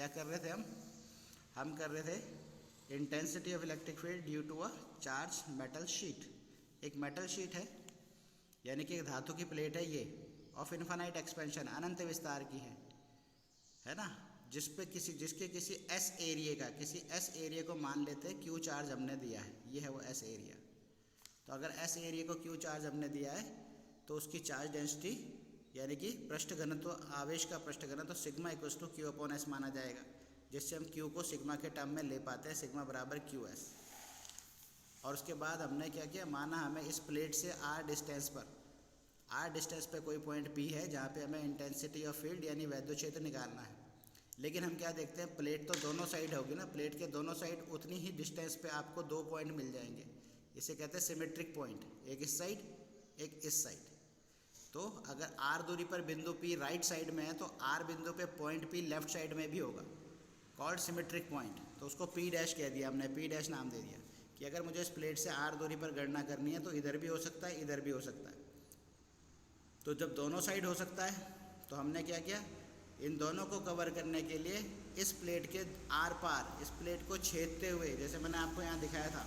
क्या कर रहे थे हम कर रहे थे intensity of electric field due to a charge metal sheet. एक मेटल शीट है, यानी कि एक धातु की प्लेट है ये, ऑफ इन्फानाइट एक्सपेंशन, अनंत विस्तार की है ना, जिसके किसी एस एरिया को मान लेते हैं क्यू चार्ज हमने दिया है, ये है वो एस एरिया। तो अगर एस एरिया को क्यू चार्ज हमने दिया है तो उसकी चार्ज डेंसिटी यानी कि पृष्ठ घनत्व, आवेश का पृष्ठ घनत्व sigma equals to Q upon S माना जाएगा, जिससे हम क्यू को सिग्मा के टर्म में ले पाते हैं, सिग्मा बराबर क्यू एस। और उसके बाद हमने क्या किया, माना हमें इस प्लेट से आर डिस्टेंस पर कोई पॉइंट पी है जहाँ पे हमें इंटेंसिटी ऑफ फील्ड यानी वैद्युत क्षेत्र निकालना है। लेकिन हम क्या देखते हैं, प्लेट तो दोनों साइड होगी ना, प्लेट के दोनों साइड उतनी ही डिस्टेंस पे आपको दो पॉइंट मिल जाएंगे, इसे कहते हैं सिमेट्रिक पॉइंट, एक इस साइड एक इस साइड। तो अगर आर दूरी पर बिंदु पी राइट साइड में है तो आर बिंदु पे पॉइंट पी लेफ्ट साइड में भी होगा, कॉल्ड सिमेट्रिक पॉइंट। तो उसको पी डैश कह दिया हमने, पी डैश नाम दे दिया कि अगर मुझे इस प्लेट से आर दूरी पर गणना करनी है तो इधर भी हो सकता है, इधर भी हो सकता है। तो जब दोनों साइड हो सकता है तो हमने क्या किया, इन दोनों को कवर करने के लिए इस प्लेट के आर पार, इस प्लेट को छेदते हुए, जैसे मैंने आपको यहाँ दिखाया था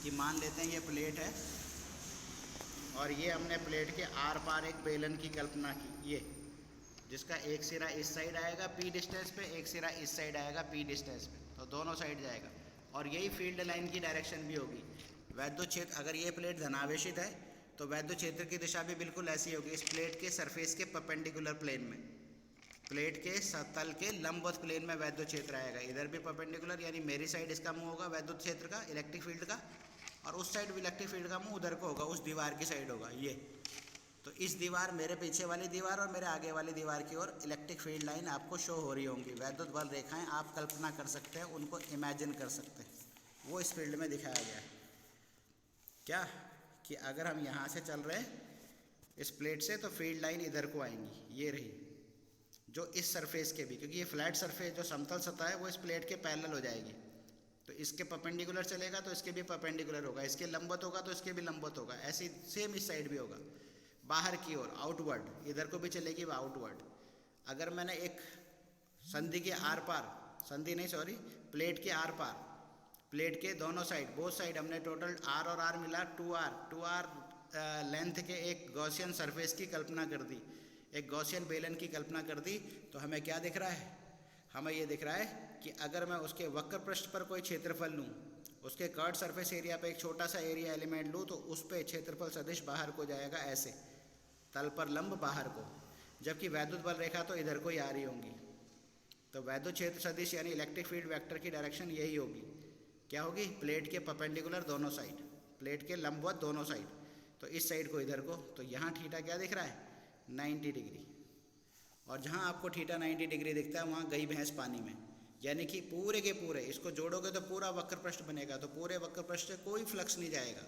कि मान लेते हैं ये प्लेट है और ये हमने प्लेट के आर पार एक बेलन की कल्पना की, ये जिसका एक सिरा इस साइड आएगा पी डिस्टेंस पे, एक सिरा इस साइड आएगा पी डिस्टेंस पे, तो दोनों साइड जाएगा। और यही फील्ड लाइन की डायरेक्शन भी होगी। वैद्युत क्षेत्र, अगर ये प्लेट धनावेशित है तो वैद्युत क्षेत्र की दिशा भी बिल्कुल ऐसी होगी, इस प्लेट के सरफेस के परपेंडिकुलर प्लेन में, प्लेट के तल के लंबवत प्लेन में वैद्युत क्षेत्र आएगा। इधर भी परपेंडिकुलर, यानी मेरी साइड इसका मुंह होगा वैद्युत क्षेत्र का, इलेक्ट्रिक फील्ड का, और उस साइड इलेक्ट्रिक फील्ड का मुंह उधर को होगा, उस दीवार की साइड होगा ये। तो इस दीवार, मेरे पीछे वाली दीवार और मेरे आगे वाली दीवार की ओर इलेक्ट्रिक फील्ड लाइन आपको शो हो रही होंगी। वैद्युत बल रेखाएं आप कल्पना कर सकते हैं, उनको इमेजिन कर सकते हैं, वो इस फील्ड में दिखाया गया है। क्या कि अगर हम यहाँ से चल रहे हैं इस प्लेट से तो फील्ड लाइन इधर को आएंगी, ये रही, जो इस सरफेस के भी, क्योंकि ये फ्लैट सरफेस जो समतल सतह है वो इस प्लेट के पैरेलल हो जाएगी, तो इसके परपेंडिकुलर चलेगा तो इसके भी परपेंडिकुलर होगा, इसके लंबवत होगा तो इसके भी लंबवत होगा, ऐसी सेम इस साइड भी होगा। बाहर की ओर आउटवर्ड, इधर को भी चलेगी आउटवर्ड। अगर मैंने एक संधि के आर पार, संधि नहीं सॉरी, प्लेट के आर पार, प्लेट के दोनों साइड, बोथ साइड हमने टोटल आर और आर मिला 2r लेंथ के एक गॉसियन सरफेस की कल्पना कर दी, एक गॉसियन बेलन की कल्पना कर दी, तो हमें क्या दिख रहा है, हमें ये दिख रहा है कि अगर मैं उसके वक्र पृष्ठ पर कोई क्षेत्रफल लूँ, उसके कर्ड सरफेस एरिया पे एक छोटा सा एरिया एलिमेंट लूँ, तो उस पे क्षेत्रफल सदिश बाहर को जाएगा, ऐसे तल पर लंब बाहर को, जबकि वैद्युत बल रेखा तो इधर को ही आ रही होंगी। तो वैद्युत क्षेत्र सदिश यानी इलेक्ट्रिक फील्ड वेक्टर की डायरेक्शन यही होगी, क्या होगी, प्लेट के परपेंडिकुलर दोनों साइड, प्लेट के लंबवत दोनों साइड, तो इस साइड को इधर को, तो यहाँ थीटा क्या दिख रहा है, 90 डिग्री। और जहाँ आपको थीटा 90 डिग्री दिखता है वहाँ गई भैंस पानी में, यानी कि पूरे के पूरे इसको जोड़ोगे तो पूरा वक्र पृष्ठ बनेगा, तो पूरे वक्र पृष्ठ से कोई फ्लक्स नहीं जाएगा।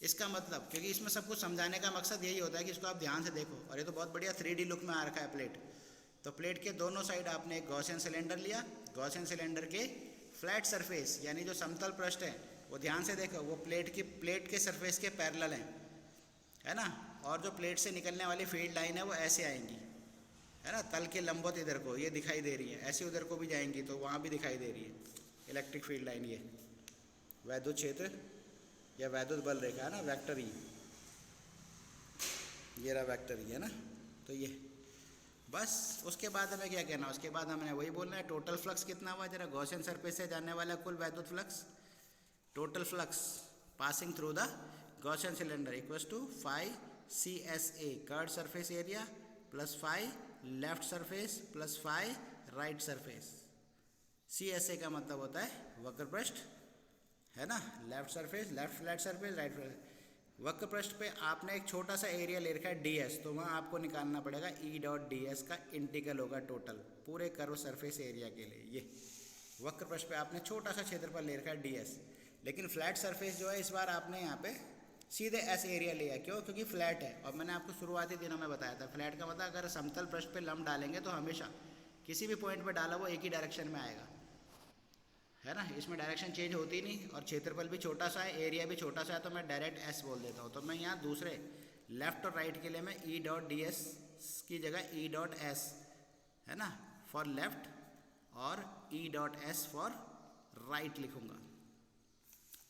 इसका मतलब, क्योंकि इसमें सब कुछ समझाने का मकसद यही होता है कि इसको आप ध्यान से देखो, और ये तो बहुत बढ़िया 3D लुक में आ रखा है प्लेट। तो प्लेट के दोनों साइड आपने एक गॉसियन सिलेंडर लिया, गॉसियन सिलेंडर के फ्लैट सरफेस यानी जो समतल पृष्ठ है वो ध्यान से देखो, वो प्लेट के सरफेस के पैरेलल हैं, है ना, और जो प्लेट से निकलने वाली फील्ड लाइन है वो ऐसे आएंगी, है ना, तल के लंबवत इधर को ये दिखाई दे रही है, ऐसे उधर को भी जाएंगी तो वहाँ भी दिखाई दे रही है इलेक्ट्रिक फील्ड लाइन। ये वैद्युत क्षेत्र या वैद्युत बल रेखा है ना, वेक्टर ई, ये रहा वेक्टर ई, है ना। तो ये बस, उसके बाद हमें क्या कहना, उसके बाद हमने वही बोलना है, टोटल फ्लक्स कितना हुआ, जरा गॉसियन सरफेस से जाने वाला कुल वैद्युत flux, total flux passing through the Gaussian cylinder equals to 5 CSA curved surface area plus 5 left surface plus 5 right surface. CSA का मतलब होता है वक्र पृष्ठ, है ना, left surface, left flat surface, right flat. वक्र पृष्ठ पे आपने एक छोटा सा एरिया ले रखा है DS, तो वहाँ आपको निकालना पड़ेगा E.ds का इंटीग्रल होगा टोटल पूरे कर्व सरफेस एरिया के लिए। ये वक्र पृष्ठ पे आपने छोटा सा क्षेत्रफल ले रखा है DS, लेकिन फ्लैट सरफेस जो है इस बार आपने यहाँ पे सीधे S एरिया लिया, क्यों, क्योंकि फ्लैट है। और मैंने आपको शुरुआती दिनों में बताया था फ्लैट का मतलब अगर समतल पृष्ठ पे लंब डालेंगे तो हमेशा किसी भी पॉइंट पे डाला वो एक ही डायरेक्शन में आएगा, है ना, इसमें डायरेक्शन चेंज होती नहीं, और क्षेत्रफल भी छोटा सा है, एरिया भी छोटा सा है, तो मैं डायरेक्ट S बोल देता हूँ। तो मैं यहाँ दूसरे लेफ्ट और राइट के लिए मैं E.ds की जगह E.s, है ना, फॉर लेफ्ट और E dot S for right लिखूँगा।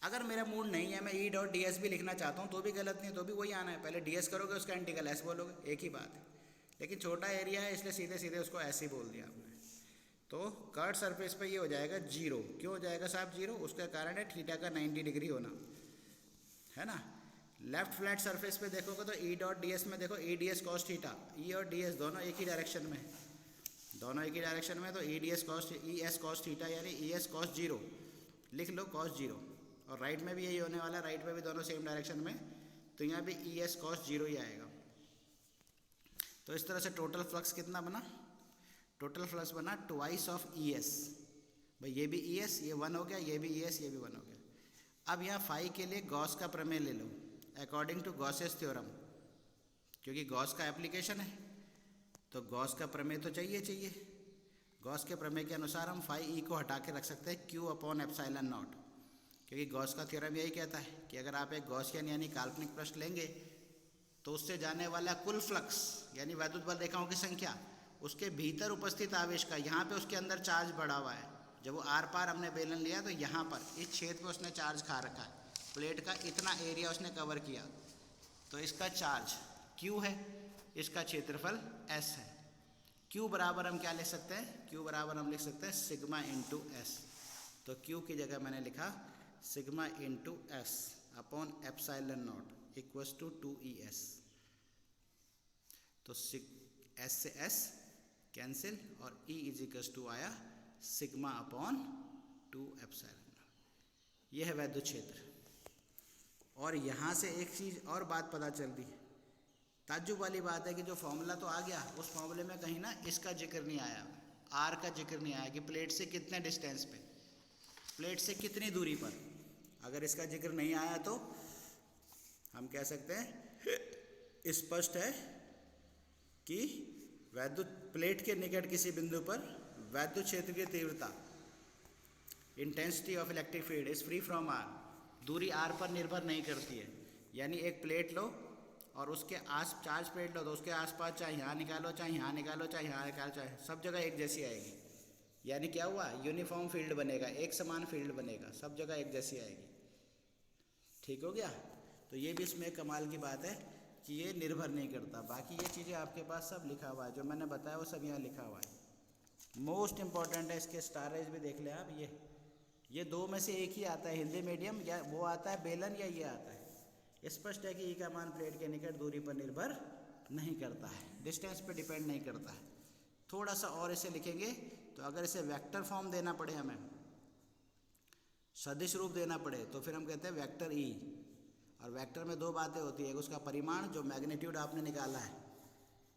अगर मेरा मूड नहीं है, मैं ई डॉट डी एस भी लिखना चाहता हूँ तो भी गलत नहीं है, तो भी वही आना है। पहले डी एस करोगे उसका इंटीग्रल एस बोलोगे, एक ही बात है। लेकिन छोटा एरिया है इसलिए सीधे सीधे उसको ऐसे ही बोल दिया आपने। तो कर्व सरफेस पे ये हो जाएगा जीरो। क्यों हो जाएगा साहब जीरो? उसका कारण है थीटा का 90 डिग्री होना, है ना। लेफ्ट फ्लैट सरफेस पे देखोगे तो ई डॉट डी एस में देखो, E D S cos theta, E और डी एस दोनों एक ही डायरेक्शन में, दोनों एक ही डायरेक्शन में, तो ई D S cos E S cos theta यानी ई एस कॉस जीरो लिख लो, कॉस जीरो। और राइट में भी यही होने वाला है, राइट में भी दोनों सेम डायरेक्शन में, तो यहाँ भी ई एस कॉस जीरो ही आएगा। तो इस तरह से टोटल फ्लक्स कितना बना? टोटल फ्लक्स बना ट्वाइस ऑफ ई एस। भाई ये भी ई एस, ये 1 हो गया, ये भी ई एस, ये भी 1 हो गया। अब यहाँ फाई के लिए गॉस का प्रमेय ले लो अकॉर्डिंग टू गॉसेस थ्योरम, क्योंकि गॉस का एप्लीकेशन है तो गॉस का प्रमेय तो चाहिए। गॉस के प्रमेय के अनुसार हम फाई ई को हटा के रख सकते हैं क्यू अपॉन एप्सिलॉन नॉट, क्योंकि गॉस का थ्योरम यही कहता है कि अगर आप एक गॉसियन यानी काल्पनिक पृष्ठ लेंगे तो उससे जाने वाला कुल फ्लक्स यानी वैद्युत बल रेखाओं की संख्या, उसके भीतर उपस्थित आवेश का, यहाँ पे उसके अंदर चार्ज बढ़ा हुआ है। जब वो आर पार हमने बेलन लिया तो यहाँ पर इस छेद पे उसने चार्ज खा रखा है, प्लेट का इतना एरिया उसने कवर किया, तो इसका चार्ज Q है, इसका क्षेत्रफल S है। Q बराबर हम क्या लिख सकते हैं? Q बराबर हम लिख सकते हैं सिग्मा इंटू एस। तो Q की जगह मैंने लिखा sigma into S upon epsilon not equals to 2ES। तो एस से एस कैंसिल और E इज इक्वल्स टू आया सिग्मा अपॉन 2 एप्सिलॉन। यह है वैद्युत क्षेत्र। और यहाँ से एक चीज़ और बात पता चल रही, ताज्जुब वाली बात है कि जो फॉर्मूला तो आ गया, उस फॉर्मूले में कहीं ना इसका जिक्र नहीं आया, आर का जिक्र नहीं आया कि प्लेट से कितने डिस्टेंस पे, प्लेट से कितनी दूरी पर। अगर इसका जिक्र नहीं आया तो हम कह सकते हैं स्पष्ट है कि वैद्युत प्लेट के निकट किसी बिंदु पर वैद्युत क्षेत्र की तीव्रता, intensity of electric field is free from R, दूरी आर पर निर्भर नहीं करती है। यानी एक प्लेट लो और उसके आस चार्ज प्लेट लो तो उसके आसपास चाहे यहाँ निकालो, चाहे यहाँ निकालो, चाहे यहाँ निकालो, चाहे सब जगह एक जैसी आएगी। यानी क्या हुआ? यूनिफॉर्म फील्ड बनेगा, एक समान फील्ड बनेगा, सब जगह एक जैसी आएगी। ठीक हो गया? तो ये भी इसमें कमाल की बात है कि ये निर्भर नहीं करता। बाकी ये चीज़ें आपके पास सब लिखा हुआ है, जो मैंने बताया वो सब यहाँ लिखा हुआ है। मोस्ट इंपॉर्टेंट है, इसके स्टारेज भी देख लें आप। ये दो में से एक ही आता है, हिंदी मीडियम, या वो आता है बेलन या ये आता है। स्पष्ट है कि ई का मान प्लेट के निकट दूरी पर निर्भर नहीं करता है, डिस्टेंस पे डिपेंड नहीं करता है। थोड़ा सा और इसे लिखेंगे तो अगर इसे वेक्टर फॉर्म देना पड़े, हमें सदिश रूप देना पड़े, तो फिर हम कहते हैं वेक्टर ई। और वेक्टर में दो बातें होती है, उसका परिमाण जो मैग्नीट्यूड आपने निकाला है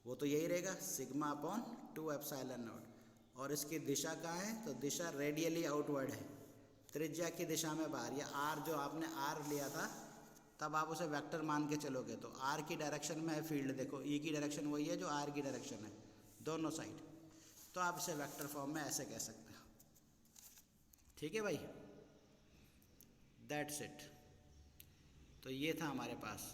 वो तो यही रहेगा सिग्मा अपॉन 2 एप्सिलॉन नॉट, और इसकी दिशा कहाँ है? तो दिशा रेडियली आउटवर्ड है, त्रिज्या की दिशा में बाहर। या आर जो आपने आर लिया था तब आप उसे वेक्टर मान के चलोगे तो आर की डायरेक्शन में है फील्ड, देखो ई की डायरेक्शन वही है जो आर की डायरेक्शन है, दोनों साइड। तो आप इसे वेक्टर फॉर्म में ऐसे कह सकते हो। ठीक है भाई, दैट्स इट। तो ये था हमारे पास